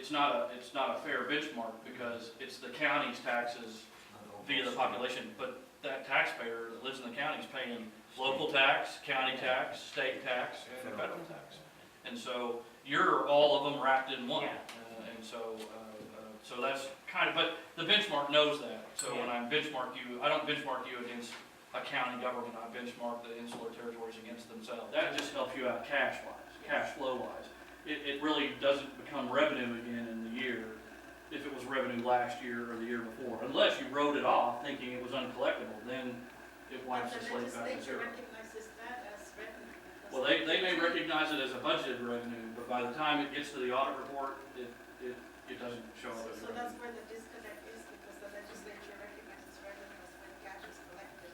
it's not a fair benchmark because it's the county's taxes via the population, but that taxpayer that lives in the county is paying local tax, county tax, state tax, and federal tax. And so you're all of them wrapped in one. And so, so that's kind of, but the benchmark knows that. So when I benchmark you, I don't benchmark you against a county government, I benchmark the insular territories against themselves. That just helps you out cash-wise, cash flow-wise. It really doesn't become revenue again in the year if it was revenue last year or the year before, unless you wrote it off thinking it was uncollectible, then it wipes the slate back to zero. Recognizes that as revenue. Well, they may recognize it as a budgeted revenue, but by the time it gets to the audit report, it doesn't show up as So revenue. that's where the disconnect is, because the legislature recognizes revenue as when cash is collected.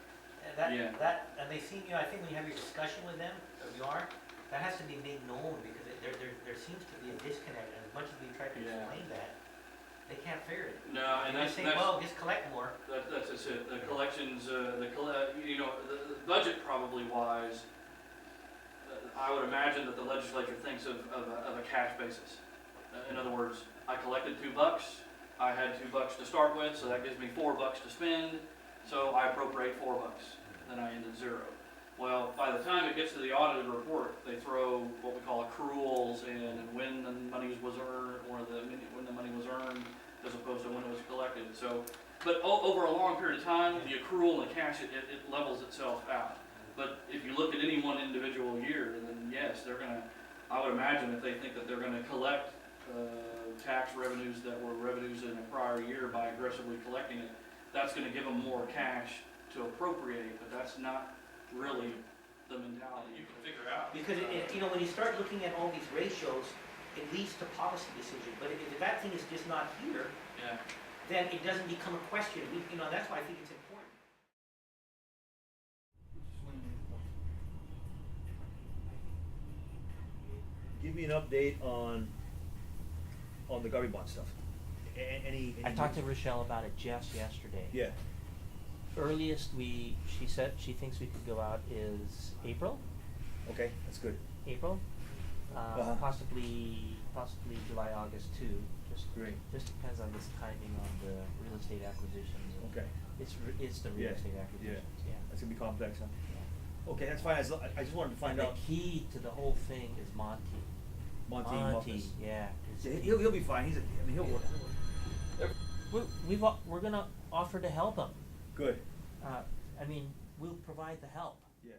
And they seem, I think when you have your discussion with them, or you are, that has to be made known, because there seems to be a disconnect, and as much as we try to explain that, they can't figure it. No, and They that's, say, well, just collect more. that's just it. The collections, the budget probably wise, I would imagine that the legislature thinks of a cash basis. In other words, I collected $2, I had $2 to start with, so that gives me $4 to spend, so I appropriate $4, then I end at zero. Well, by the time it gets to the audited report, they throw what we call accruals in, and when the money was earned, or when the money was earned, as opposed to when it was collected. So, but over a long period of time, the accrual and the cash, it levels itself out. But if you look at any one individual year, then yes, they're gonna, I would imagine if they think that they're gonna collect tax revenues that were revenues in a prior year by aggressively collecting it, that's gonna give them more cash to appropriate, but that's not really the mentality you can figure out. Because when you start looking at all these ratios, it leads to policy decisions. But if that thing is just not here, Yeah. then it doesn't become a question. That's why I think it's important. Give me an update on the Garbage Bond stuff. Any I talked to Rochelle about it just yesterday. Yeah. Earliest she said she thinks we could go out is April. Okay, that's good. April, Uh-huh. possibly July, August too. Great. Just depends on this timing on the real estate acquisitions. Okay. It's the real Yeah, estate acquisitions. Yeah. That's gonna be complex, huh? Yeah. Okay, that's fine. I just wanted to find And out. the key to the whole thing is Monty. Monty, yeah. Yeah, he'll be fine. He'll work. We're gonna offer to help him. Good. We'll provide the help. Yeah.